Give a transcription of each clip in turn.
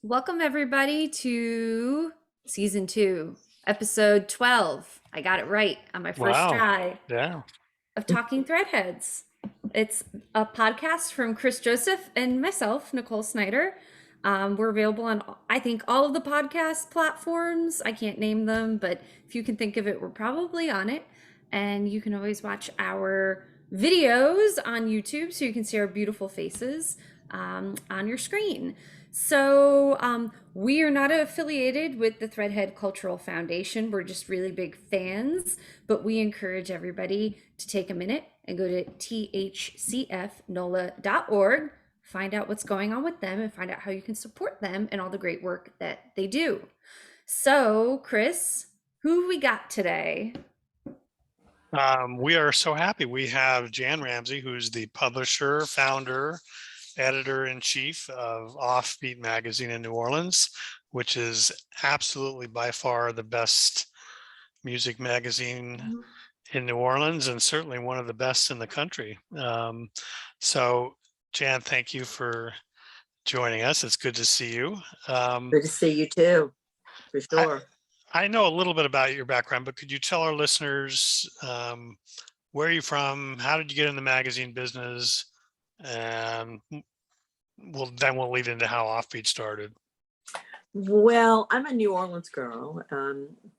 Welcome, everybody, to season 2, episode 12. I got it right on my first Wow. try Yeah. of Talking Threadheads. It's a podcast from Chris Joseph and myself, Nicole Snyder. We're available on, I think, all of the podcast platforms. I can't name them, but if you can think of it, we're probably on it. And you can always watch our videos on YouTube so you can see our beautiful faces on your screen. So we are not affiliated with the Threadhead Cultural Foundation. We're just really big fans, but we encourage everybody to take a minute and go to thcfnola.org, find out what's going on with them, and find out how you can support them and all the great work that they do. So, Chris, who we got today? We are so happy. We have Jan Ramsey, who's the publisher, founder, editor-in-chief of Offbeat Magazine in New Orleans, which is absolutely by far the best music magazine in New Orleans and certainly one of the best in the country. So, Jan, thank you for joining us. It's good to see you. Good to see you too, for I, sure. I know a little bit about your background, but could you tell our listeners where are you from? How did you get in the magazine business? And we'll lead into how Offbeat started. Well, I'm a New Orleans girl,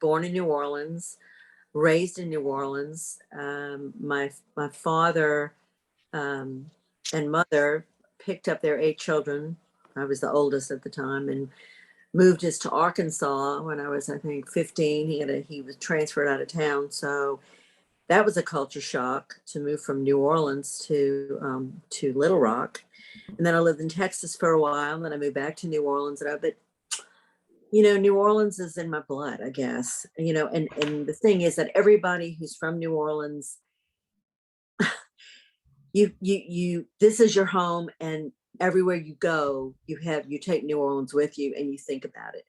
born in New Orleans, raised in New Orleans. My father and mother picked up their 8 children. I was the oldest at the time, and moved us to Arkansas when I was, I think, 15. He was transferred out of town, so that was a culture shock to move from New Orleans to Little Rock. And then I lived in Texas for a while, and then I moved back to New Orleans. But New Orleans is in my blood, I guess. And the thing is that everybody who's from New Orleans, you this is your home, and everywhere you go, you take New Orleans with you, and you think about it.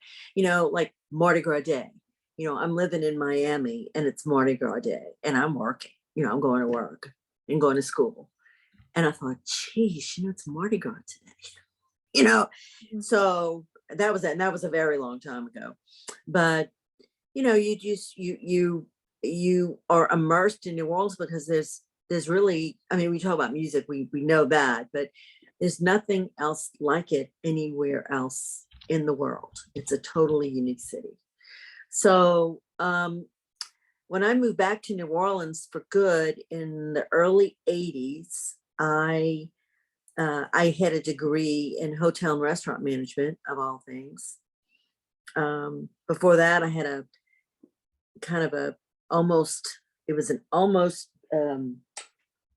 Like Mardi Gras Day. I'm living in Miami, and it's Mardi Gras Day, and I'm working. I'm going to work and going to school. And I thought, geez, it's Mardi Gras today. So that was it. And that was a very long time ago. But you are immersed in New Orleans because there's really, we talk about music, we know that, but there's nothing else like it anywhere else in the world. It's a totally unique city. So when I moved back to New Orleans for good in the early 80s, I had a degree in hotel and restaurant management, of all things. Before that, I had a kind of it was an almost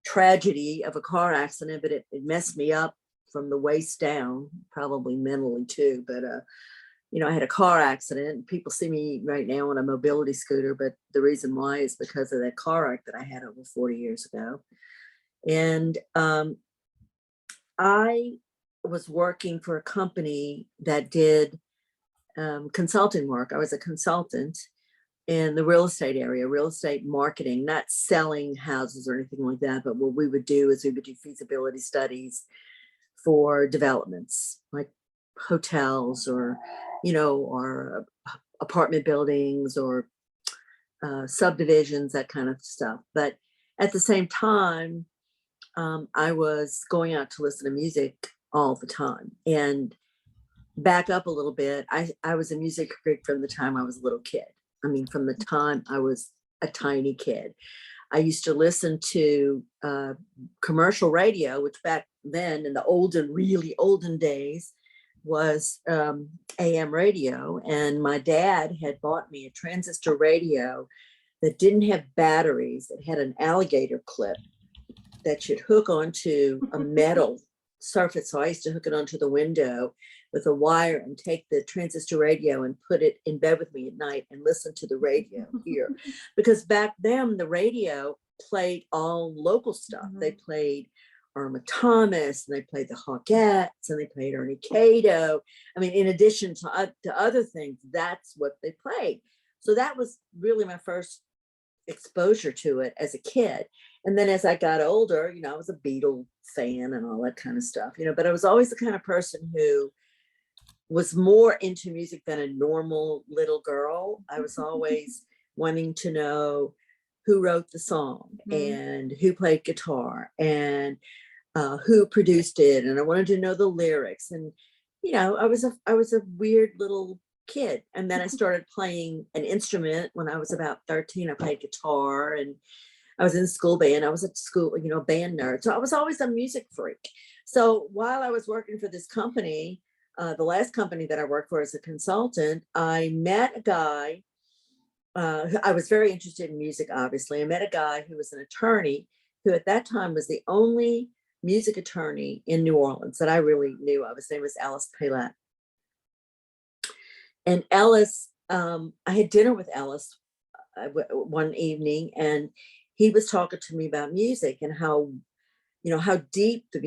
tragedy of a car accident, but it messed me up from the waist down, probably mentally too. But I had a car accident. People see me right now on a mobility scooter, but the reason why is because of that car wreck that I had over 40 years ago. And I was working for a company that did consulting work. I was a consultant in the real estate area, real estate marketing, not selling houses or anything like that. But what we would do is we would do feasibility studies for developments like hotels or apartment buildings or subdivisions, that kind of stuff. But at the same time, I was going out to listen to music all the time. And back up a little bit, I was a music freak from the time I was a little kid. From the time I was a tiny kid. I used to listen to commercial radio, which back then in the really olden days was AM radio. And my dad had bought me a transistor radio that didn't have batteries. It had an alligator clip that you'd hook onto a metal surface. So I used to hook it onto the window with a wire and take the transistor radio and put it in bed with me at night and listen to the radio here. Because back then the radio played all local stuff. Mm-hmm. They played Irma Thomas, and they played the Hawkettes, and they played Ernie Cato. In addition to other things, that's what they played. So that was really my first exposure to it as a kid. And then as I got older, I was a Beatle fan and all that kind of stuff, but I was always the kind of person who was more into music than a normal little girl. I was always wanting to know who wrote the song and who played guitar and who produced it. And I wanted to know the lyrics. And, you know, I was a weird little kid. And then I started playing an instrument when I was about 13. I played guitar and I was in school band. I was at school, you know, band nerd. So I was always a music freak. So while I was working for this company, the last company that I worked for as a consultant, I met a guy. I was very interested in music, obviously. I met a guy who was an attorney who at that time was the only music attorney in New Orleans that I really knew of. His name was Ellis Palat. And Ellis, I had dinner with Ellis one evening, and he was talking to me about music and how, you know, how deep the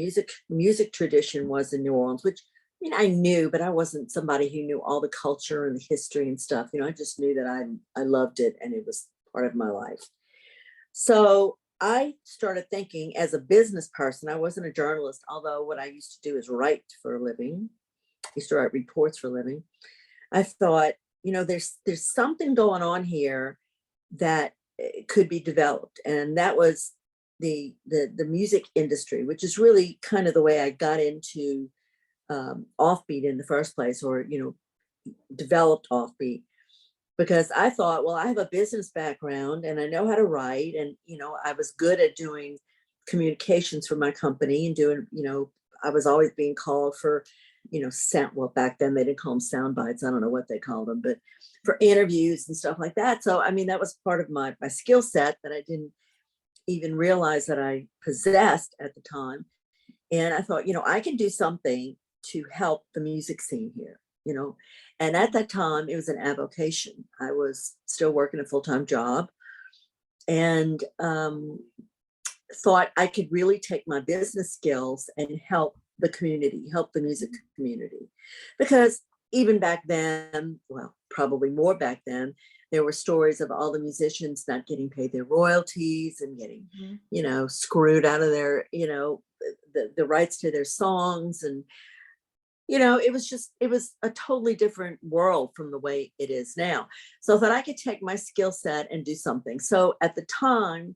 music tradition was in New Orleans, which, I mean, I knew, but I wasn't somebody who knew all the culture and the history and stuff. You know, I just knew that I loved it and it was part of my life. So I started thinking as a business person. I wasn't a journalist, although what I used to do is write for a living. I used to write reports for a living. I thought, you know, there's something going on here that could be developed. And that was the music industry, which is really kind of the way I got into Offbeat in the first place, or, you know, developed Offbeat, because I thought, well, I have a business background and I know how to write. And, you know, I was good at doing communications for my company and doing, you know, I was always being called for, you know, well, back then they didn't call them sound bites. I don't know what they called them, but for interviews and stuff like that. So, I mean, that was part of my skill set that I didn't even realize that I possessed at the time. And I thought, you know, I can do something to help the music scene here, you know. And at that time, it was an avocation. I was still working a full-time job and thought I could really take my business skills and help the community, help the music community. Because even back then, well, probably more back then, there were stories of all the musicians not getting paid their royalties and getting, you know, screwed out of their, you know, the rights to their songs. And, you know, it was a totally different world from the way it is now. So that I could take my skill set and do something. So at the time,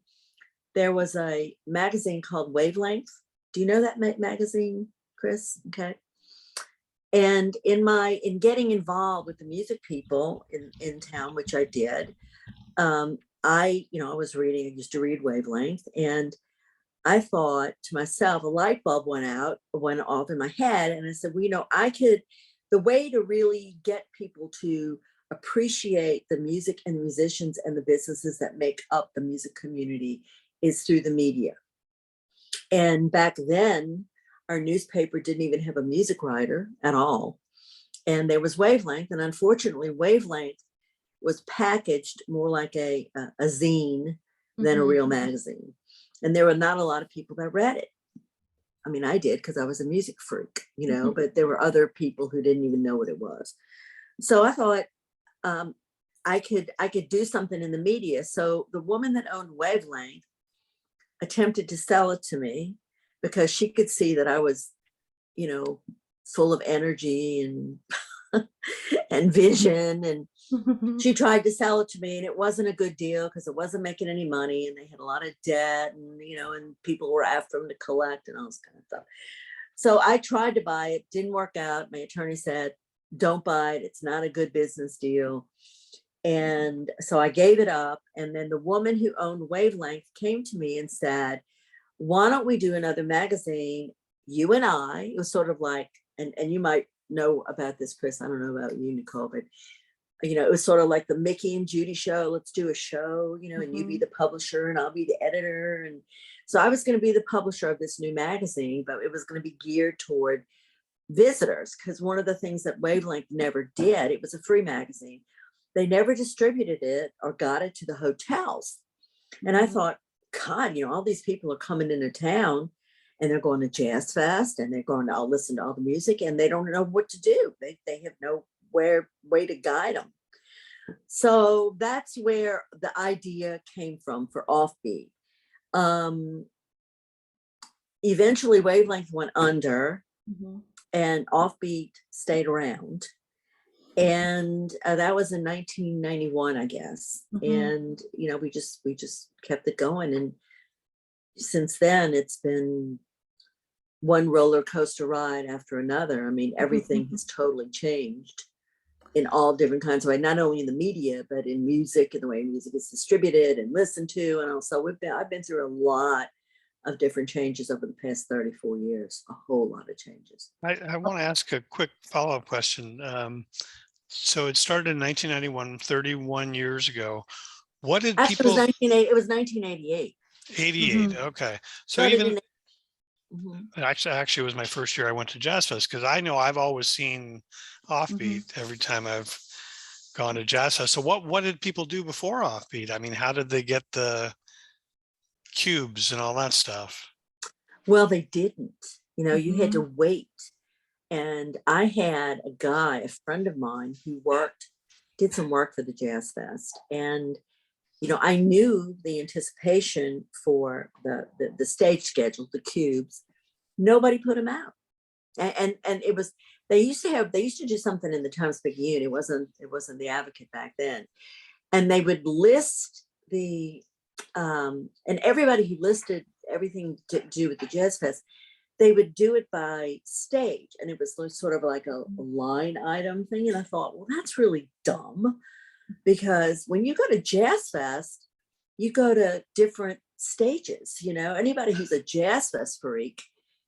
there was a magazine called Wavelength. Do you know that magazine, Chris? Okay. And in getting involved with the music people in town, which I did, I used to read Wavelength, and I thought to myself, a light bulb went off in my head. And I said, well, you know, the way to really get people to appreciate the music and the musicians and the businesses that make up the music community is through the media. And back then, our newspaper didn't even have a music writer at all. And there was Wavelength. And unfortunately, Wavelength was packaged more like a zine than a real magazine. And there were not a lot of people that read it. I mean, I did because I was a music freak, you know, but there were other people who didn't even know what it was. So I thought I could do something in the media. So the woman that owned Wavelength attempted to sell it to me because she could see that I was, you know, full of energy and and vision. And she tried to sell it to me, and it wasn't a good deal because it wasn't making any money, and they had a lot of debt, and, you know, and people were after them to collect and all this kind of stuff. So I tried to buy it, didn't work out. My attorney said, don't buy it. It's not a good business deal. And so I gave it up. And then the woman who owned Wavelength came to me and said, why don't we do another magazine, you and I? It was sort of like, and you might know about this, Chris. I don't know about you, Nicole, but, you know, it was sort of like the Mickey and Judy show. Let's do a show, you know, and you be the publisher and I'll be the editor. And so I was going to be the publisher of this new magazine, but it was going to be geared toward visitors, because one of the things that Wavelength never did, it was a free magazine. They never distributed it or got it to the hotels. And I thought, God, you know, all these people are coming into town and they're going to Jazzfest and they're going to all listen to all the music and they don't know what to do. They have no way to guide them. So that's where the idea came from for Offbeat. Eventually Wavelength went under and Offbeat stayed around. And that was in 1991, I guess. And, you know, we just kept it going. And since then, it's been one roller coaster ride after another. I mean, everything has totally changed in all different kinds of ways, not only in the media, but in music and the way music is distributed and listened to. And also I've been through a lot of different changes over the past 34 years, a whole lot of changes. I want to ask a quick follow-up question. So it started in 1991, 31 years ago. What did Actually, people? it was 1988. 88. Okay. So Started even in actually it was my first year I went to Jazzfest, because I know I've always seen Offbeat every time I've gone to Jazzfest. So what did people do before Offbeat? I mean, how did they get the cubes and all that stuff? Well, they didn't. You know, you had to wait. And I had a friend of mine who did some work for the Jazz Fest. And, you know, I knew the anticipation for the stage schedule, the cubes. Nobody put them out. And it was, they used to do something in the Times-Picayune. It wasn't the Advocate back then. And they would list and everybody who listed everything to do with the Jazz Fest, they would do it by stage, and it was sort of like a line item thing. And I thought, well, that's really dumb, because when you go to Jazz Fest, you go to different stages. You know, anybody who's a Jazz Fest freak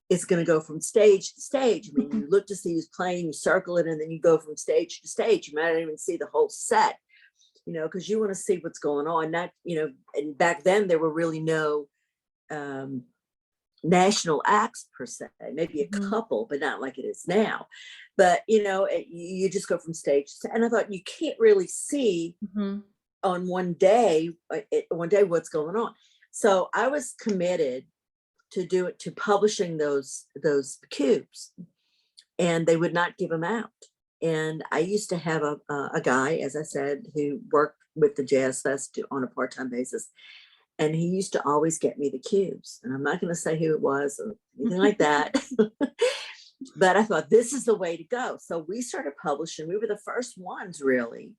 is going to go from stage to stage. I mean, you look to see who's playing, you circle it, and then you go from stage to stage. You might not even see the whole set, you know, because you want to see what's going on. Not, you know, and back then there were really no national acts per se, maybe a couple, but not like it is now. But, you know, you just go from stage to, and I thought, you can't really see on one day what's going on. So I was committed to publishing those cubes, and they would not give them out. And I used to have a guy, as I said, who worked with the Jazz Fest on a part-time basis. And he used to always get me the cubes. And I'm not going to say who it was or anything like that. But I thought, this is the way to go. So we started publishing. We were the first ones, really,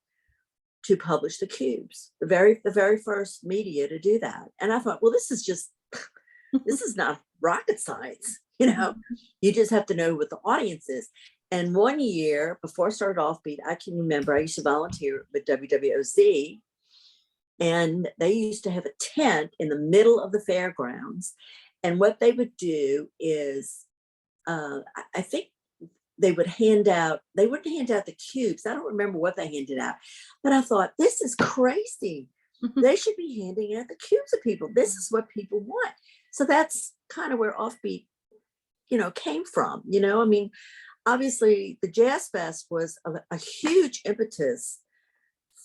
to publish the cubes. The very first media to do that. And I thought, well, this is not rocket science. You know, you just have to know what the audience is. And one year before I started Offbeat, I can remember I used to volunteer with WWOZ. And they used to have a tent in the middle of the fairgrounds. And what they would do is, I think they wouldn't hand out the cubes. I don't remember what they handed out, but I thought, this is crazy. They should be handing out the cubes to people. This is what people want. So that's kind of where Offbeat, you know, came from. You know, I mean, obviously the Jazz Fest was a huge impetus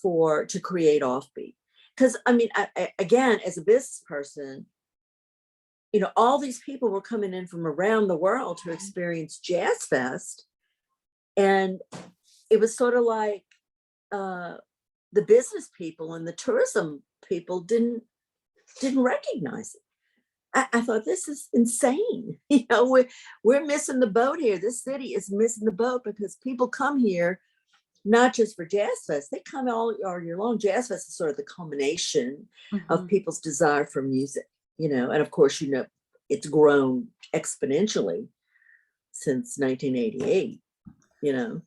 to create Offbeat. Because, I mean, again, as a business person, you know, all these people were coming in from around the world to experience Jazz Fest. And it was sort of like the business people and the tourism people didn't recognize it. I thought, this is insane. You know, we're missing the boat here. This city is missing the boat, because people come here not just for Jazz Fest, they come all year long. Jazz Fest is sort of the culmination of people's desire for music, you know, and of course, you know, it's grown exponentially since 1988, you know.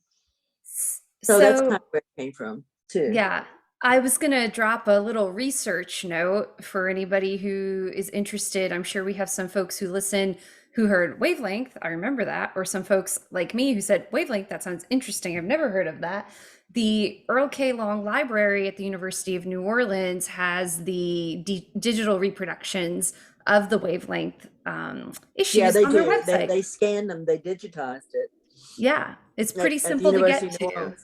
So that's kind of where it came from too. Yeah. I was going to drop a little research note for anybody who is interested. I'm sure we have some folks who listen who heard wavelength. I remember that. Or some folks like me who said, wavelength, that sounds interesting. I've never heard of that. The Earl K. Long Library at the University of New Orleans has the digital reproductions of the wavelength issues on their website. They scanned them. They digitized it. Yeah, it's pretty simple to get to.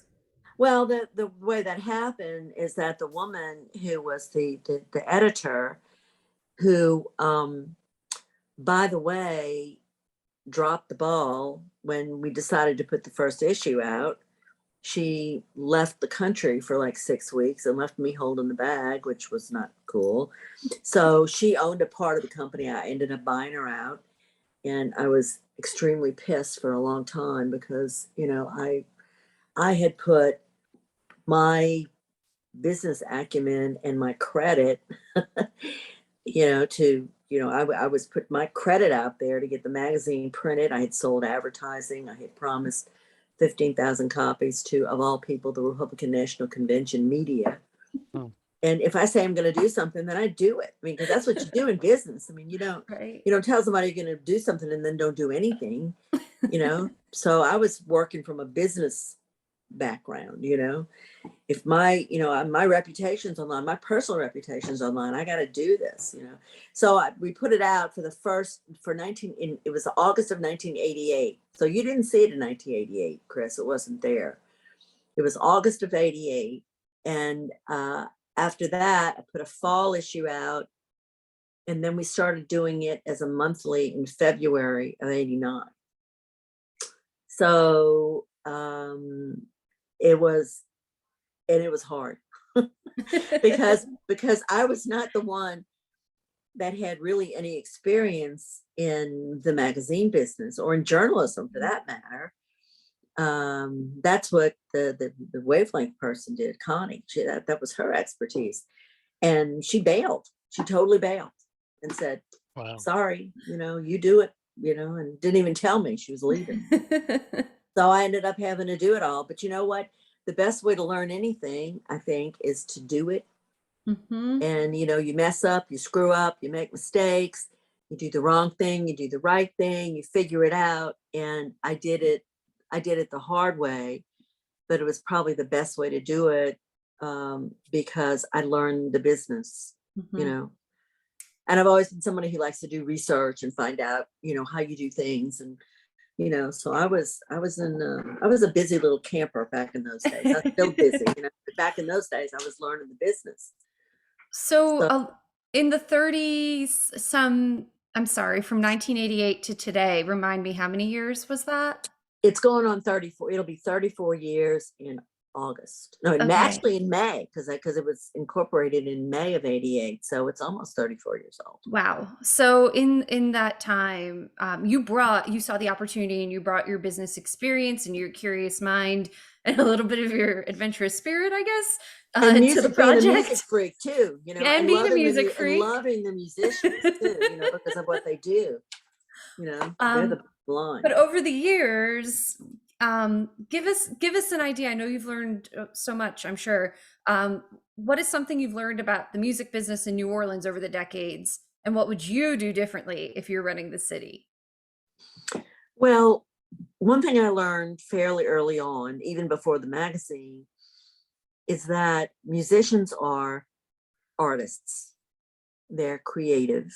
Well, the way that happened is that the woman who was the editor, who, by the way, dropped the ball when we decided to put the first issue out. She left the country for like 6 weeks and left me holding the bag, which was not cool. So she owned a part of the company. I ended up buying her out. And I was extremely pissed for a long time because, I had put my business acumen and my credit, I was put my credit out there to get the magazine printed. I had sold advertising. I had promised 15,000 copies to, of all people, the Republican National Convention media. Hmm. And if I say I'm going to do something, then I do it. I mean, because that's what you do in business. I mean, you don't tell somebody you're going to do something and then don't do anything, So I was working from a business background, if my reputation's online, my personal reputation's online, I got to do this, So we put it out it was August of 1988. So you didn't see it in 1988, Chris. It wasn't there. It was August of 88. And after that, I put a fall issue out. And then we started doing it as a monthly in February of 89. So it was hard because I was not the one that had really any experience in the magazine business or in journalism for that matter. That's what the Wavelength person did, Connie. That was her expertise. And she bailed. She totally bailed and said, wow, sorry, you do it, and didn't even tell me she was leaving. So I ended up having to do it all. But you know what? The best way to learn anything, I think, is to do it. Mm-hmm. And, you mess up, you screw up, you make mistakes, you do the wrong thing, you do the right thing, you figure it out. And I did it the hard way, but it was probably the best way to do it because I learned the business, mm-hmm. And I've always been somebody who likes to do research and find out, how you do things. And so I was a busy little camper back in those days. I was still busy, but back in those days I was learning the business. So in the 30s, from 1988 to today, remind me, how many years was that? It's going on 34. It'll be 34 years in August. No, okay. Actually in May, because it was incorporated in May of 88. So it's almost 34 years old. Wow. So in that time, you saw the opportunity and you brought your business experience and your curious mind and a little bit of your adventurous spirit, I guess, and music, to the project. Being a music freak too, and being a music freak. And loving the musicians too, because of what they do. They're the blind. But over the years, give us an idea. I know you've learned so much, I'm sure. What is something you've learned about the music business in New Orleans over the decades? And what would you do differently if you're running the city? Well, one thing I learned fairly early on, even before the magazine, is that musicians are artists. They're creative.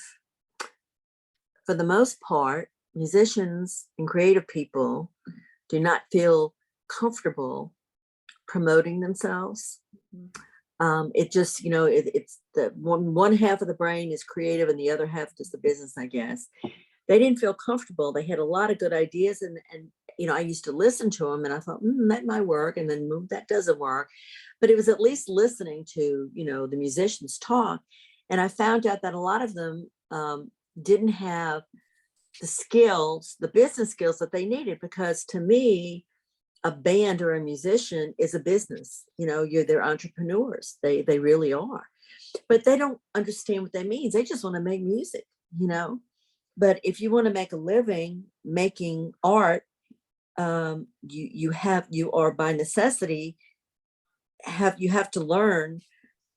For the most part, musicians and creative people do not feel comfortable promoting themselves. It just, it's the one half of the brain is creative and the other half is the business, I guess. They didn't feel comfortable. They had a lot of good ideas and I used to listen to them and I thought, that might work. And then that doesn't work. But it was at least listening to, the musicians talk. And I found out that a lot of them didn't have the skills, the business skills that they needed, because to me, a band or a musician is a business. They're entrepreneurs. They really are, but they don't understand what that means. They just want to make music, But if you want to make a living making art, you are by necessity you have to learn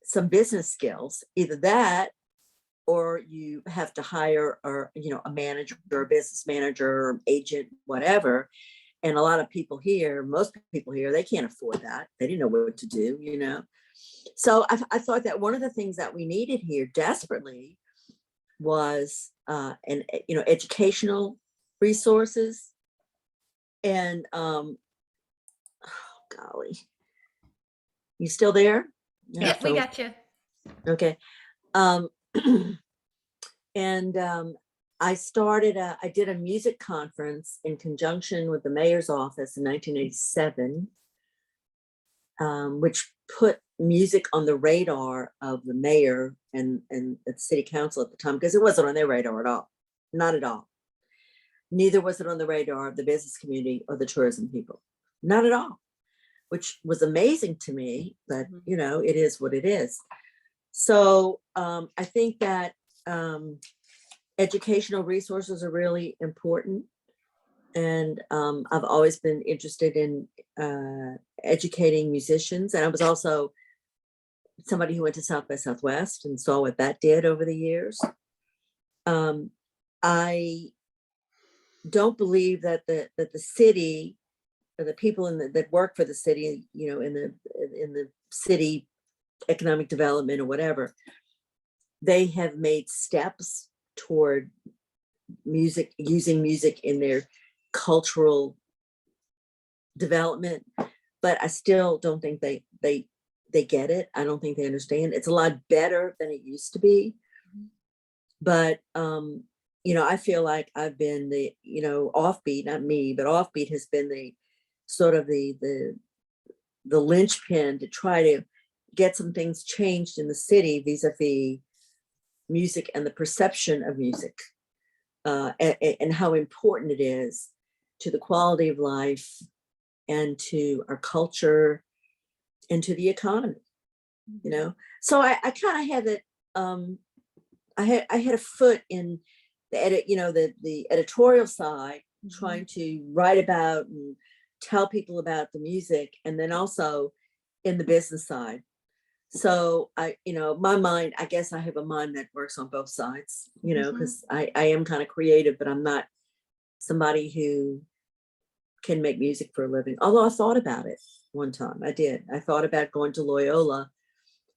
some business skills. Either that, or you have to hire a manager or a business manager or agent, whatever. And a lot of people here, most people here, they can't afford that. They didn't know what to do, So I thought that one of the things that we needed here desperately was educational resources. And oh, golly, you still there? Yeah, we got you. Okay. And I did a music conference in conjunction with the mayor's office in 1987, which put music on the radar of the mayor and the city council at the time, because it wasn't on their radar at all, not at all. neither was it on the radar of the business community or the tourism people. Not at all, which was amazing to me, but you know, it is what it is. So I think that educational resources are really important. And I've always been interested in educating musicians. And I was also somebody who went to South by Southwest and saw what that did over the years. I don't believe that the city or the people that work for the city, you know, in the city economic development or whatever, they have made steps toward music, using music in their cultural development, but I still don't think they get it. I don't think they understand. It's a lot better than it used to be, but you know, I feel like I've been the, you know, Offbeat, not me, but Offbeat has been the sort of the linchpin to try to get some things changed in the city vis-a-vis music and the perception of music, and how important it is to the quality of life and to our culture and to the economy, you know. So I kind of had that. I had a foot in the editorial side, trying to write about and tell people about the music, and then also in the business side. So my mind, I guess I have a mind that works on both sides, you know, because I am kind of creative, but I'm not somebody who can make music for a living. Although I thought about it one time. I did. I thought about going to Loyola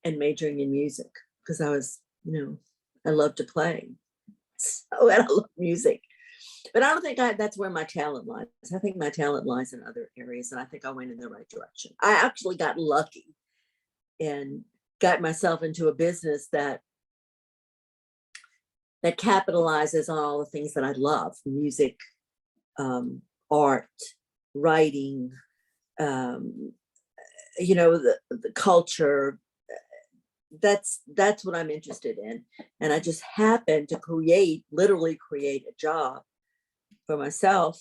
and majoring in music because I was, you know, I love to play. So, and I love music. But I don't think that's where my talent lies. I think my talent lies in other areas, and I think I went in the right direction. I actually got lucky and got myself into a business that capitalizes on all the things that I love: music, art, writing, you know, the culture. That's what I'm interested in. And I just happened to literally create a job for myself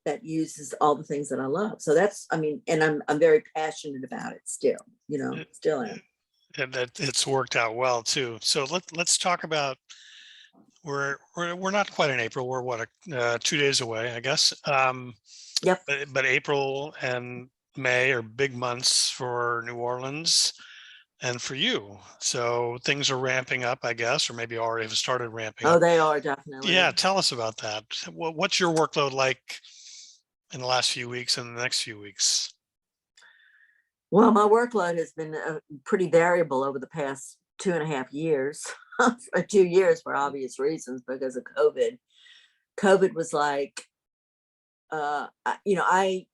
that uses all the things that I love. So that's, I mean, and I'm very passionate about it still, you know, still am. And that it's worked out well too. So let's talk about, we're not quite in April. We're what, 2 days away, I guess. Yep. But April and May are big months for New Orleans and for you. So things are ramping up, I guess, or maybe already have started ramping up. Oh, they are definitely. Yeah, tell us about that. What's your workload like in the last few weeks and the next few weeks? Well, my workload has been pretty variable over the past 2.5 years, 2 years for obvious reasons because of COVID. COVID was like, you know, I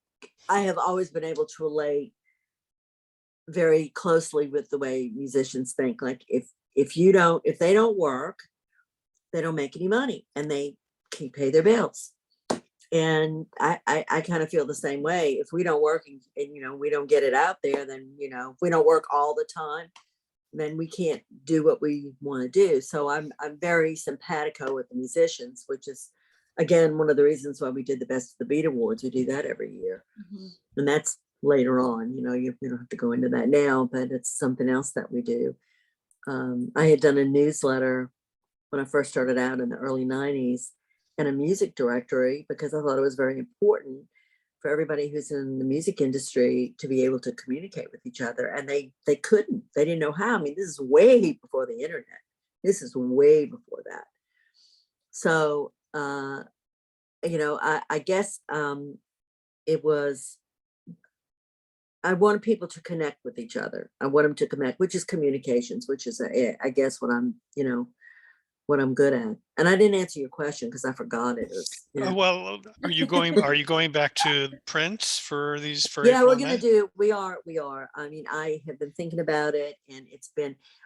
have always been able to relate very closely with the way musicians think. Like if they don't work, they don't make any money and they can't pay their bills. And I kind of feel the same way. If we don't work and you know, we don't get it out there, then, you know, if we don't work all the time, then we can't do what we want to do. So I'm very simpatico with the musicians, which is, again, one of the reasons why we did the Best of the Beat Awards. We do that every year. And that's later on, you know, you don't have to go into that now, but it's something else that we do. I had done a newsletter when I first started out in the early 90s and a music directory because I thought it was very important for everybody who's in the music industry to be able to communicate with each other. And they didn't know how. I mean, this is way before the internet. This is way before that. So, you know, I guess it was, I want people to connect with each other. I want them to connect, which is communications, which is, I guess, what I'm good at. And I didn't answer your question because I forgot it. Well, are you going back to print for these? Yeah, we're going to do, we are. I mean, I have been thinking about it and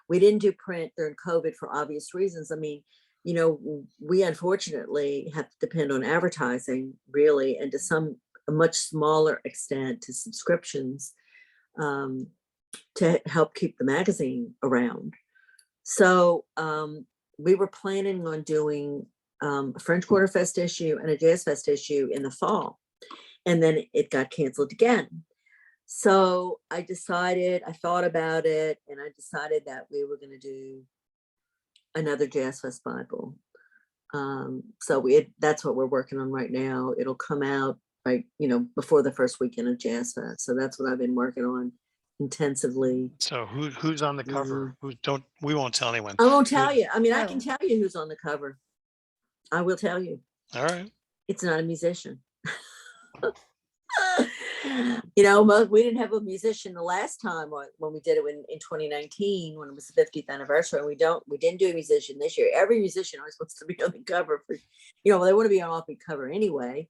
we didn't do print during COVID for obvious reasons. I mean, you know, we unfortunately have to depend on advertising really, and to a much smaller extent to subscriptions to help keep the magazine around. So we were planning on doing a French Quarter Fest issue and a Jazzfest issue in the fall. And then it got canceled again. So I thought about it, and I decided that we were going to do another Jazzfest Bible. That's what we're working on right now. It'll come out before the first weekend of Jazzfest. So that's what I've been working on intensively. So who's on the cover? We won't tell anyone. I won't tell you. I mean, I can tell you who's on the cover. I will tell you. All right. It's not a musician. We didn't have a musician the last time when we did it in 2019, when it was the 50th anniversary. We didn't do a musician this year. Every musician always wants to be on the cover for, they want to be on Offbeat cover anyway.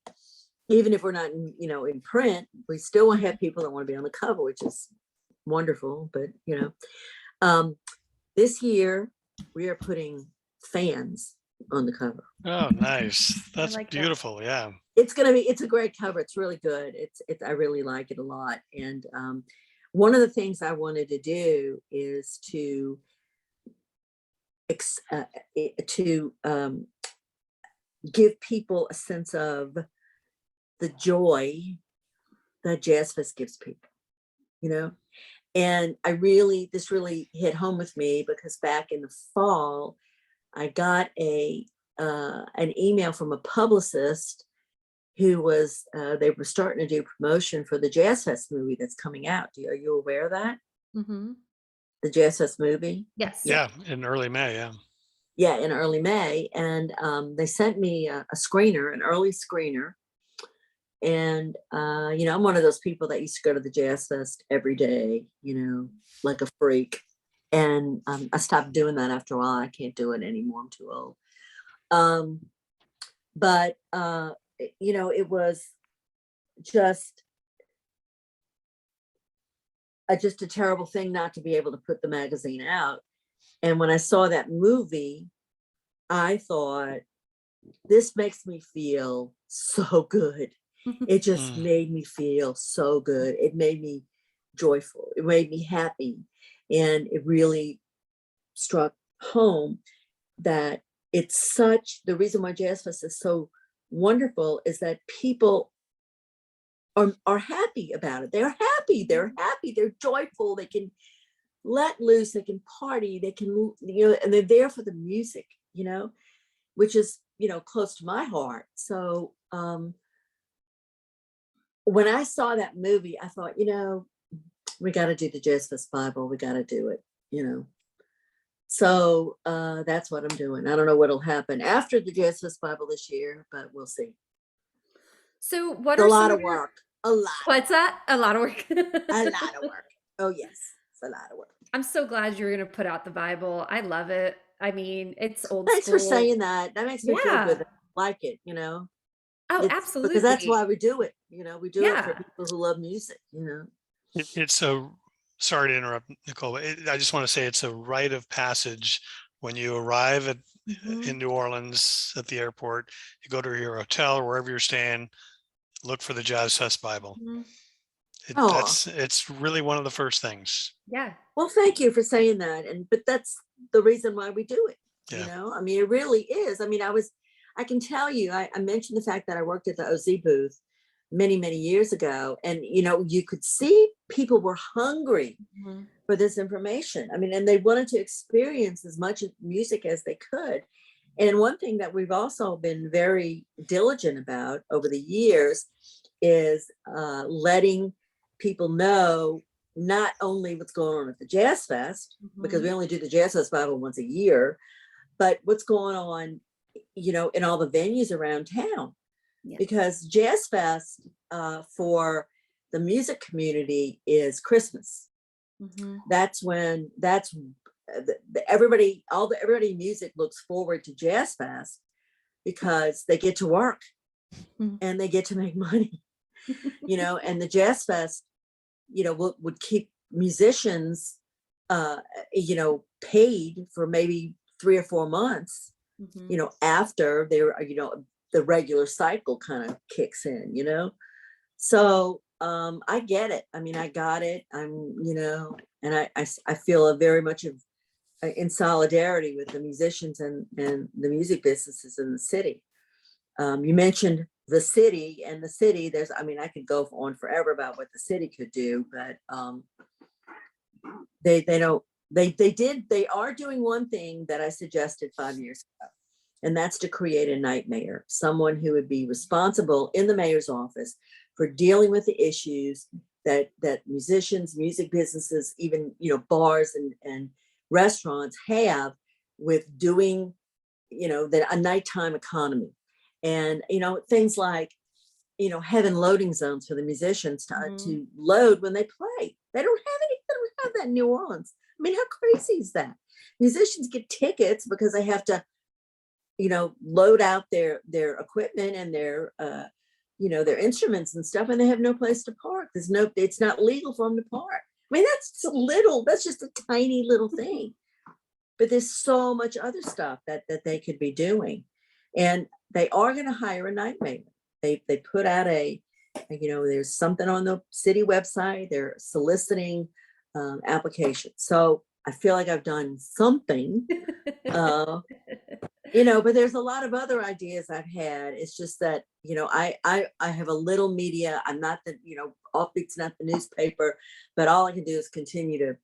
Even if we're not in print, we still want to have people that want to be on the cover, which is wonderful. But this year we are putting fans on the cover. Oh, nice. That's beautiful. That. Yeah. It's a great cover. It's really good. I really like it a lot. And one of the things I wanted to do is to give people a sense of the joy that Jazzfest gives people, and this really hit home with me, because back in the fall, I got an email from a publicist who was, they were starting to do promotion for the Jazzfest movie that's coming out. Are you aware of that? Mm-hmm. The Jazzfest movie? Yes. Yeah, in early May, yeah. Yeah, in early May. And they sent me a screener, an early screener. And, I'm one of those people that used to go to the Jazzfest every day, like a freak. And I stopped doing that after a while. I can't do it anymore. I'm too old. But it was just a terrible thing not to be able to put the magazine out. And when I saw that movie, I thought, this makes me feel so good. It just made me feel so good. It made me joyful. It made me happy. And it really struck home that the reason why Jazzfest is so wonderful is that people are happy about it. They're happy. They're joyful. They can let loose. They can party. They can, and they're there for the music, which is, close to my heart. So when I saw that movie, I thought, we got to do the Jazzfest Bible. We got to do it, So that's what I'm doing. I don't know what'll happen after the Jazzfest Bible this year, but we'll see. So what it's are a lot of work? A lot. What's that? A lot of work. A lot of work. Oh yes, it's a lot of work. I'm so glad you're going to put out the Bible. I love it. I mean, it's old Thanks school. for saying that. That makes me feel good. I like it, Oh, absolutely. Because that's why we do it. We do it for people who love music, It's sorry to interrupt, Nicole, but I just want to say it's a rite of passage when you arrive in New Orleans at the airport. You go to your hotel or wherever you're staying, look for the Jazzfest Bible. It's really one of the first things. Yeah. Well, thank you for saying that. But that's the reason why we do it. Yeah. I mean, it really is. I mean, I can tell you, I mentioned the fact that I worked at the OZ booth many, many years ago. And, you could see people were hungry for this information. I mean, and they wanted to experience as much music as they could. And one thing that we've also been very diligent about over the years is letting people know not only what's going on at the Jazzfest, because we only do the Jazzfest Bible once a year, but what's going on, in all the venues around town. Yeah. Because Jazzfest for the music community is Christmas. That's when everybody in music looks forward to Jazzfest because they get to work and they get to make money, and the Jazzfest, would keep musicians, paid for maybe 3 or 4 months, after they're, the regular cycle kind of kicks in, So I get it. I mean, I got it. I'm, and I feel very much of in solidarity with the musicians and the music businesses in the city. You mentioned the city, and the city, I could go on forever about what the city could do, but they are doing one thing that I suggested 5 years ago, and that's to create a night mayor, someone who would be responsible in the mayor's office for dealing with the issues that musicians, music businesses, even bars and restaurants have with doing a nighttime economy, and things like having loading zones for the musicians to load when they play. They don't have that in New Orleans. I mean, how crazy is that? Musicians get tickets because they have to load out their equipment and their their instruments and stuff, and they have no place to park. It's not legal for them to park. I mean, that's just a tiny little thing, but there's so much other stuff that they could be doing. And they are going to hire a night mayor. They put out there's something on the city website. They're soliciting applications. So I feel like I've done something, but there's a lot of other ideas I've had. It's just that, I have a little media. I'm not Offbeat's not the newspaper, but all I can do is continue to,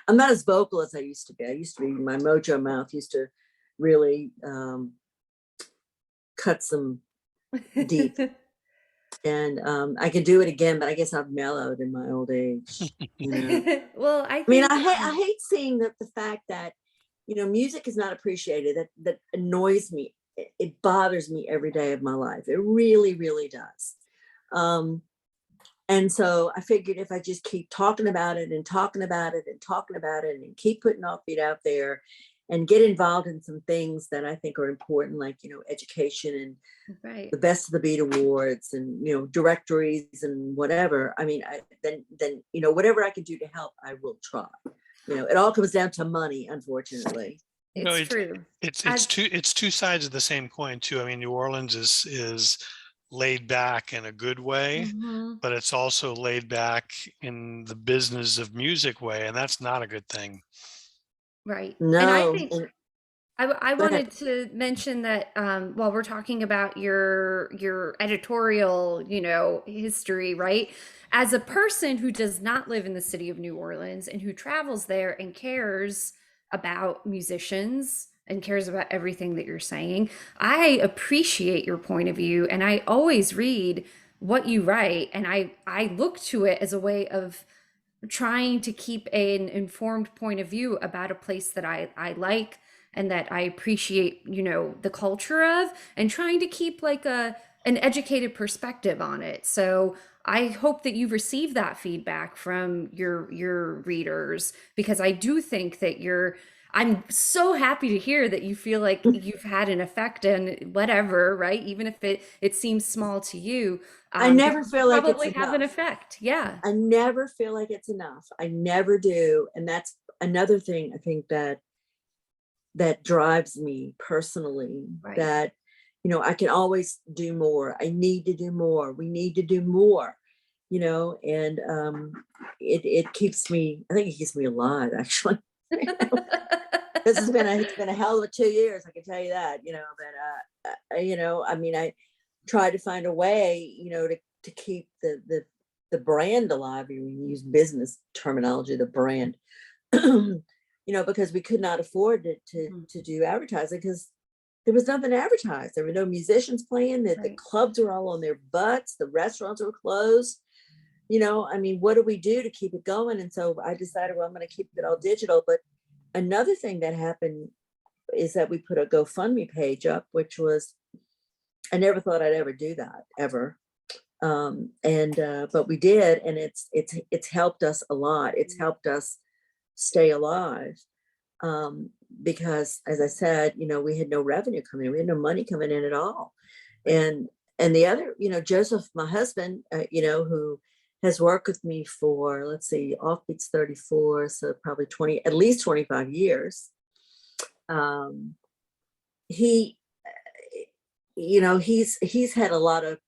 I'm not as vocal as I used to be. My mojo mouth used to really cut some deep. And I could do it again, but I guess I've mellowed in my old age. Well, I hate seeing the fact that music is not appreciated. That annoys me. It bothers me every day of my life. It really, really does. And so I figured if I just keep talking about it and talking about it and talking about it and keep putting Offbeat out there and get involved in some things that I think are important, like, education and the Best of the Beat Awards and, directories and whatever. I mean, then whatever I can do to help, I will try. It all comes down to money, unfortunately. It's true. It's two sides of the same coin too. I mean, New Orleans is laid back in a good way, but it's also laid back in the business of music way, and that's not a good thing. Right. No. And I think I wanted to mention that while we're talking about your editorial, history, right? As a person who does not live in the city of New Orleans and who travels there and cares about musicians and cares about everything that you're saying, I appreciate your point of view, and I always read what you write, and I look to it as a way of trying to keep an informed point of view about a place that I like and that I appreciate, the culture of, and trying to keep like an educated perspective on it. So I hope that you receive that feedback from your readers, because I do think that I'm so happy to hear that you feel like you've had an effect and whatever, right? Even if it seems small to you, I never feel like it's probably have an enough. effect. Yeah. I never feel like it's enough. I never do. And that's another thing I think that drives me personally, Right. that, I can always do more. I need to do more. We need to do more, and it keeps me, I think it keeps me alive, actually. It's been a hell of a 2 years, I can tell you that, but I try to find a way, to keep the brand alive. We use business terminology, the brand, because we could not afford to do advertising because there was nothing to advertise. There were no musicians playing. The clubs were all on their butts. The restaurants were closed. What do we do to keep it going? And so I decided, well, I'm going to keep it all digital. But another thing that happened is that we put a GoFundMe page up, which was, I never thought I'd ever do that, ever. But we did, and it's helped us a lot. It's helped us stay alive. Because, as I said, we had no revenue coming in. We had no money coming in at all. And the other, Joseph, my husband, who has worked with me for, let's see, Offbeat's 34, so probably at least 25 years. He, he's had a lot of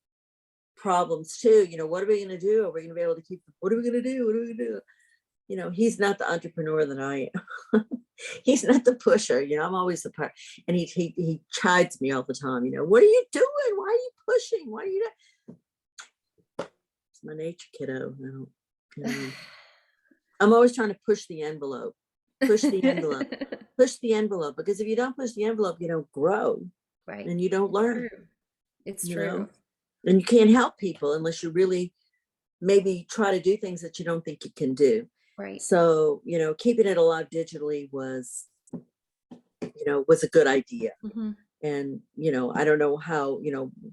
problems too. What are we going to do? Are we going to be able to keep, what are we going to do? What are we going to do? he's not the entrepreneur that I am. He's not the pusher, I'm always the part. And he chides me all the time, what are you doing? Why are you pushing? Why are you not? It's my nature, kiddo. I'm always trying to push the envelope, push the envelope, push the envelope. Because if you don't push the envelope, you don't grow, Right. and you don't learn. It's true. And you can't help people unless you really maybe try to do things that you don't think you can do. Right. So, keeping it alive digitally was a good idea. Mm-hmm. And, I don't know how,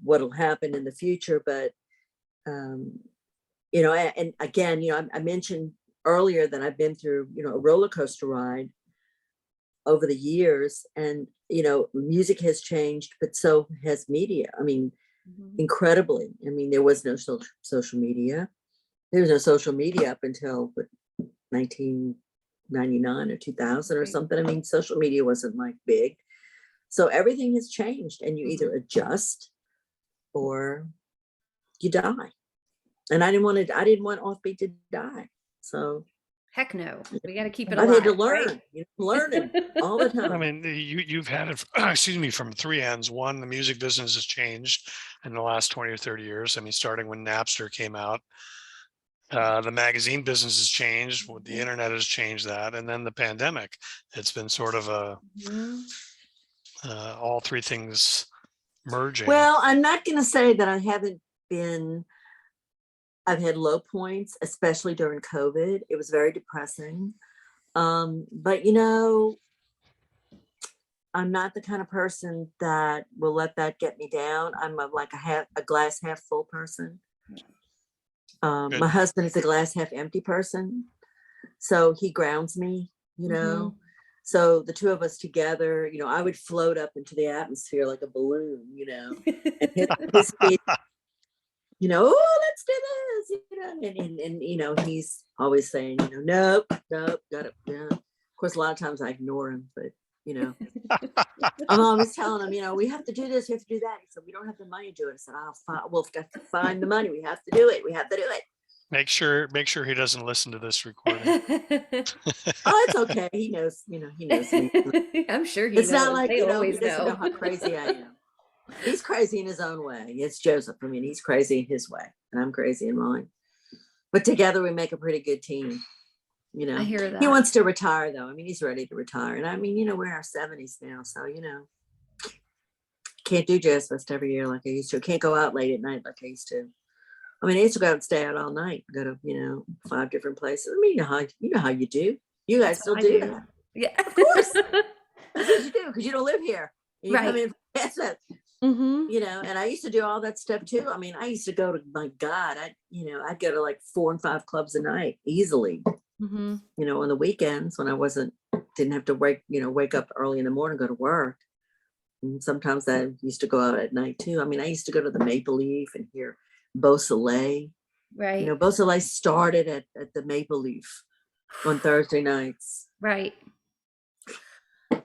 what'll happen in the future, but, and again, I mentioned earlier that I've been through, a roller coaster ride over the years, and, music has changed, but so has media. I mean, incredibly. I mean, there was no social media. There was no social media up until 1999 or 2000 or something. I mean, social media wasn't like big. So everything has changed, and you either adjust or you die. And I didn't want Offbeat to die. So heck no, we got to keep it I alive. had to learn, right? Learning all the time. I mean, you've had it, excuse me, from three ends. One, the music business has changed in the last 20 or 30 years. I mean, starting when Napster came out, the magazine business has changed. The internet has changed that. And then the pandemic, it's been sort of all three things merging. Well, I'm not going to say that I've had low points, especially during COVID. It was very depressing. But I'm not the kind of person that will let that get me down. I'm a glass half full person. My husband is a glass half empty person. So he grounds me, So the two of us together, I would float up into the atmosphere like a balloon, and his speed, oh, let's do this, and he's always saying, nope, got it. Yeah. Of course, a lot of times I ignore him, but I'm always telling him, we have to do this, we have to do that. He said, we don't have the money to do it. I said, we'll have to find the money. We have to do it. We have to do it. Make sure he doesn't listen to this recording. Oh, it's okay. He knows, he knows me. I'm sure he knows. It's not like, he he always doesn't know how crazy I am. He's crazy in his own way. It's Joseph. I mean, he's crazy in his way, and I'm crazy in mine. But together we make a pretty good team. I hear that. He wants to retire, though. I mean, he's ready to retire. And I mean, we're in our 70s now. So, can't do Jazzfest every year like I used to. Can't go out late at night like I used to. I mean, I used to go out and stay out all night, go to, 5 different places. I mean, you know how you do. You guys still do that. Yeah. Of course. That's what you do, because you don't live here. You right. come in Jazzfest. And I used to do all that stuff too. I mean, I used to go to, my God, I'd go to like 4 and 5 clubs a night easily, on the weekends when I didn't have to wake up early in the morning, go to work. And sometimes I used to go out at night too. I mean, I used to go to the Maple Leaf and hear Beausoleil. Right. Beausoleil started at the Maple Leaf on Thursday nights. Right.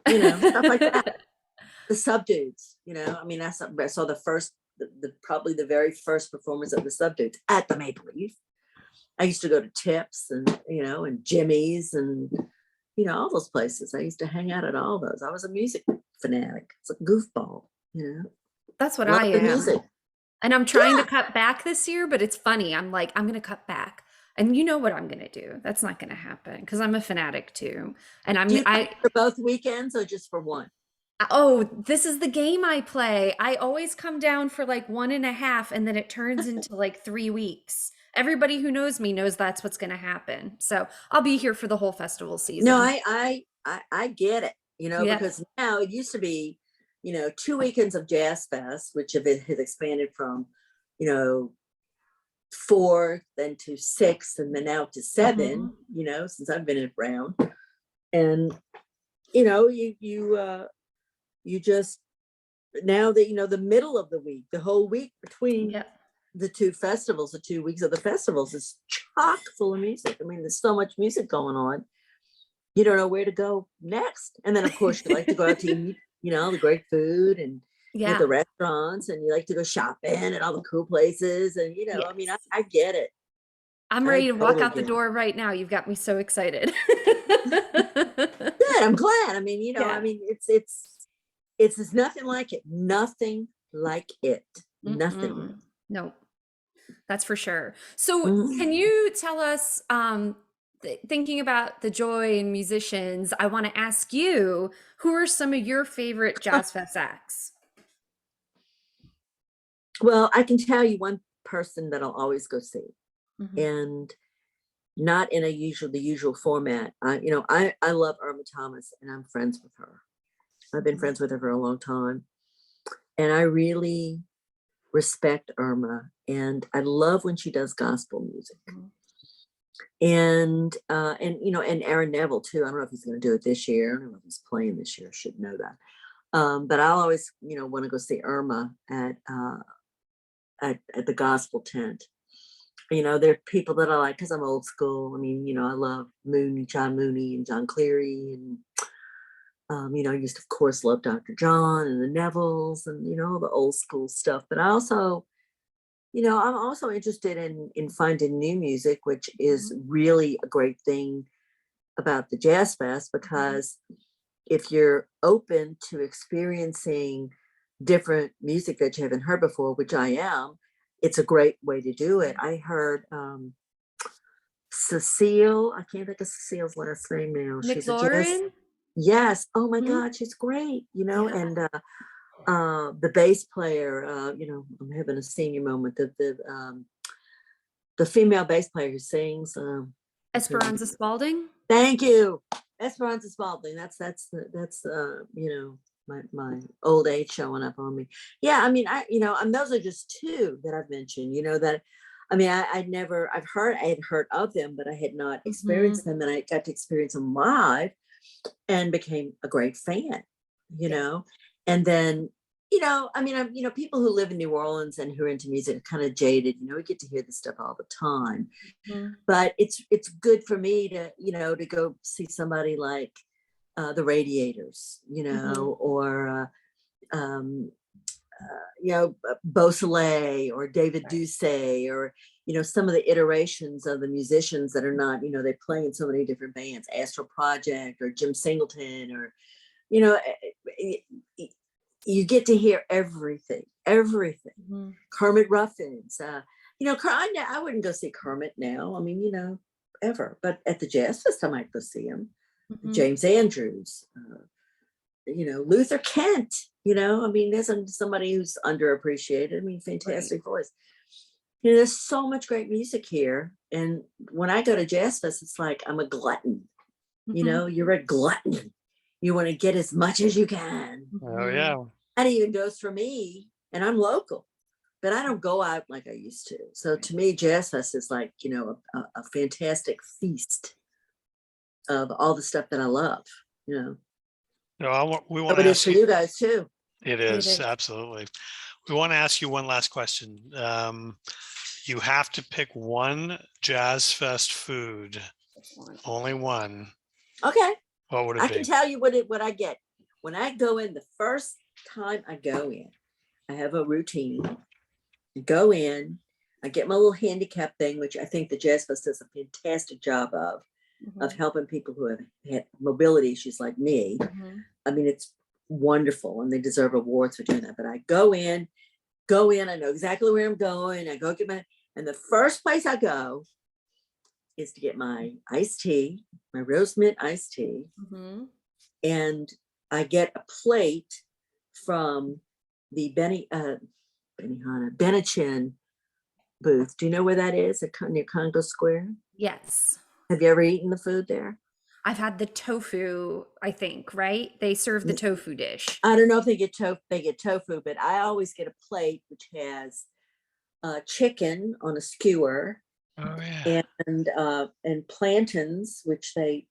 Stuff like that. The Subdudes, I mean, I saw probably the very first performance of the Subdudes at the Maple Leaf. I used to go to Tips and, and Jimmy's and, all those places. I used to hang out at all those. I was a music fanatic. It's a goofball, That's what I am. Music. And I'm trying to cut back this year, but it's funny. I'm like, I'm going to cut back. And you know what I'm going to do? That's not going to happen because I'm a fanatic too. And for both weekends or just for one? Oh, this is the game I play. I always come down for like 1.5 and then it turns into like 3 weeks. Everybody who knows me knows that's what's going to happen. So I'll be here for the whole festival season. No, I get it, because now it used to be, 2 weekends of Jazz Fest, which has expanded from, 4 then to 6 and then now to 7, since I've been around. And, you just, now that, the middle of the week, the whole week between the 2 festivals, the 2 weeks of the festivals is chock full of music. I mean, there's so much music going on. You don't know where to go next. And then, of course, you like to go out to eat, the great food and at the restaurants, and you like to go shopping at all the cool places. And, I mean, I get it. I'm I ready to walk totally out the get it. door right now. You've got me so excited. Good. I'm glad. I mean, Yeah. it's nothing like it. Nothing like it. Nothing. Mm-mm. No, that's for sure. So, Mhm. can you tell us, thinking about the joy in musicians, I want to ask you, who are some of your favorite Jazz Fest acts? Well, I can tell you one person that I'll always go see, Mhm. and not in the usual format. I love Irma Thomas, and I'm friends with her. I've been Mhm. friends with her for a long time, and I really respect Irma, and I love when she does gospel music. Mhm. And Aaron Neville too. I don't know if he's going to do it this year. I don't know if he's playing this year. I should know that. But I'll always, want to go see Irma at the gospel tent. There are people that I like because I'm old school. I mean, I love John Mooney and John Cleary, and I used to, of course, love Dr. John and the Nevilles, and all the old school stuff. But I also, I'm also interested in finding new music, which is Mhm. really a great thing about the Jazz Fest, Mhm. because if you're open to experiencing different music that you haven't heard before, which I am, it's a great way to do it. I heard Cecile, I can't think of Cecile's last name now. She's a jazz. McLaurin? Yes. Oh my Mhm. God, she's great, Yeah. and the bass player, I'm having a senior moment. The female bass player who sings, what's her name? Esperanza Spalding? Thank you. Esperanza Spalding. That's my old age showing up on me. Yeah, I mean, and those are just two that I've mentioned, that I mean, I had heard of them, but I had not experienced Mhm. them, and I got to experience them live and became a great fan, you Yeah. know. And then, I mean, people who live in New Orleans and who are into music are kind of jaded, we get to hear this stuff all the time. Mhm. But it's good for me to, to go see somebody like the Radiators, Mhm. or Beausoleil or David Right. Doucet, or some of the iterations of the musicians that are not, they play in so many different bands, Astral Project or Jim Singleton, or you know eh, eh, you get to hear everything. Mhm. Kermit Ruffins, I wouldn't go see Kermit now. I mean, ever, but at the Jazz Fest I might go see him. Mhm. James Andrews, Luther Kent. I mean, there's somebody who's underappreciated. I mean, Right. fantastic voice. There's so much great music here, and when I go to Jazz Fest, it's like I'm a glutton. Mhm. You're a glutton. You want to get as much as you can. Oh, Mhm. yeah. That even goes for me, and I'm local, but I don't go out like I used to. So Right. to me, Jazz Fest is like, a fantastic feast of all the stuff that I love. You know, No, we so want to it is ask for you, you guys too. it It is is. absolutely. We want to ask you one last question. You have to pick one Jazz Fest food, Just one. only one. Okay, What would it I can be? tell you what I get when I go in. The first time I go in, I have a routine. I go in, I get my little handicap thing, which I think the Jazz Fest does a fantastic job of Mhm. helping people who have had mobility issues like me. Mhm. I mean, it's wonderful, and they deserve awards for doing that. But I go in, I know exactly where I'm going. I go get and the first place I go is to get my iced tea, my rose mint iced tea, Mhm. and I get a plate from the Benihana Benachin booth. Do you know where that is? Near Congo Square. Yes. Have you ever eaten the food there? I've had the tofu, I think, right? They serve the tofu dish. I don't know if they get tofu. They get tofu, but I always get a plate which has chicken on a skewer, Oh, yeah. and plantains, which they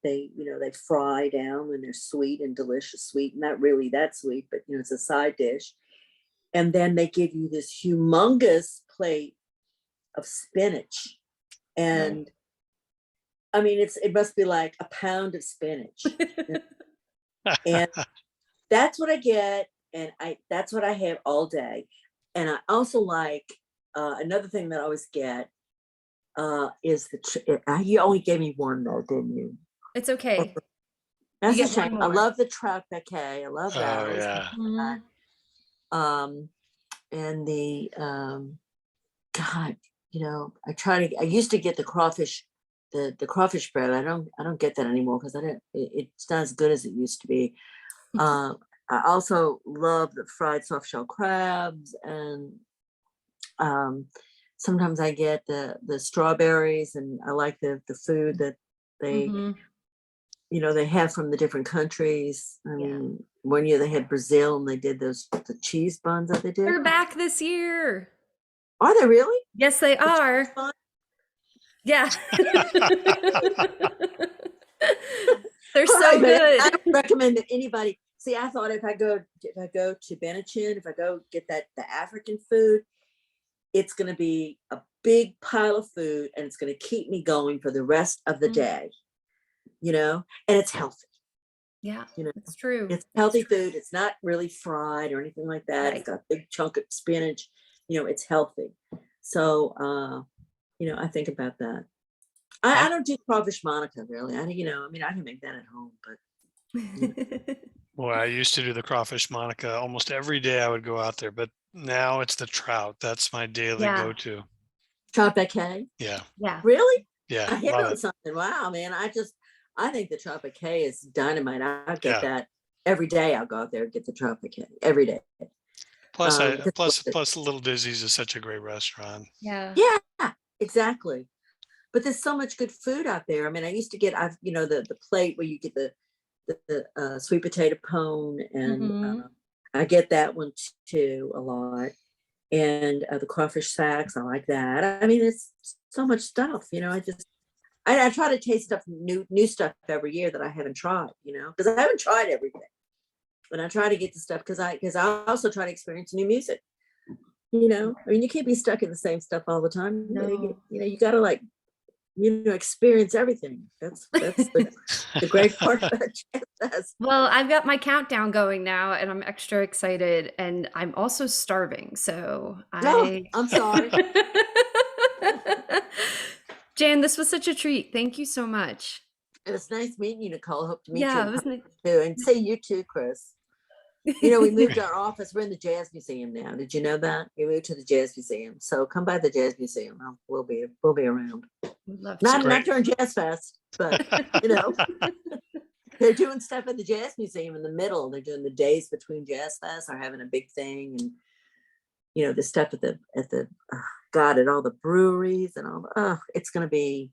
fry down when they're sweet and delicious. Sweet, not really that sweet, but it's a side dish. And then they give you this humongous plate of spinach, Oh. and I mean it must be like a pound of spinach, and that's what I get, and that's what I have all day. And I also like another thing that I always get is you only gave me one though, didn't you? It's okay. That's You a get one shame. I more. love the trout bouquet. I love that. Oh, I always yeah. love that. And the God, I used to get the crawfish, the crawfish bread. I don't get that anymore because it's not as good as it used to be. I also love the fried soft shell crabs, and sometimes I get the strawberries, and I like the food that they they have from the different countries. I mean, one year they had Brazil, and they did the cheese buns that they did. They're back this year. Are they really? Yes, they are. Yeah. They're so good. I don't recommend that anybody. See, I thought if I go to Benachin, if I go get the African food, it's going to be a big pile of food, and it's going to keep me going for the rest of the day. And it's healthy. Yeah, it's true. It's healthy food. It's not really fried or anything like that. Right. It's got a big chunk of spinach. It's healthy. So, I think about that. I don't do crawfish Monica really. I can make that at home, but. Well, I used to do the crawfish Monica almost every day. I would go out there, but now it's the trout. That's my daily go-to. Trout bouquet? Yeah. Yeah. Really? Yeah. I hit on something. Wow, man. I think the trout bouquet is dynamite. I get that every day. I'll go out there and get the trout bouquet every day. Plus Little Dizzy's is such a great restaurant. Yeah. Yeah, exactly. But there's so much good food out there. I mean, I used to get, the plate where you get the sweet potato pone, and I get that one too a lot. And the crawfish sacks, I like that. I mean, it's so much stuff, I try to taste stuff, new stuff every year that I haven't tried, because I haven't tried everything. But I try to get the stuff because I also try to experience new music. I mean, you can't be stuck in the same stuff all the time. No. You got to experience everything. That's the great part about Jazzfest. Well, I've got my countdown going now, and I'm extra excited, and I'm also starving. So I'm sorry. Jan, this was such a treat. Thank you so much. It was nice meeting you, Nicole. Hope to meet Yeah, you it was nice. too, and see you too, Chris. We moved our office. We're in the Jazz Museum now. Did you know that? We moved to the Jazz Museum. So come by the Jazz Museum. We'll be around. Love Not during Jazz Fest, but they're doing stuff at the Jazz Museum in the middle. They're doing the days between Jazz Fest. They're having a big thing, and the stuff at all the breweries and all. It's going to be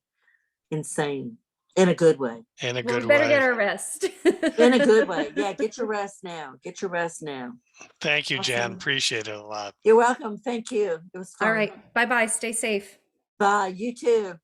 insane. In a good way. In a Well, good we better way. get our rest. In a good way. Yeah, get your rest now. Thank you, Jan. Awesome. Appreciate it a lot. You're welcome. Thank you. It was fun. All right. Bye-bye. Stay safe. Bye. You too.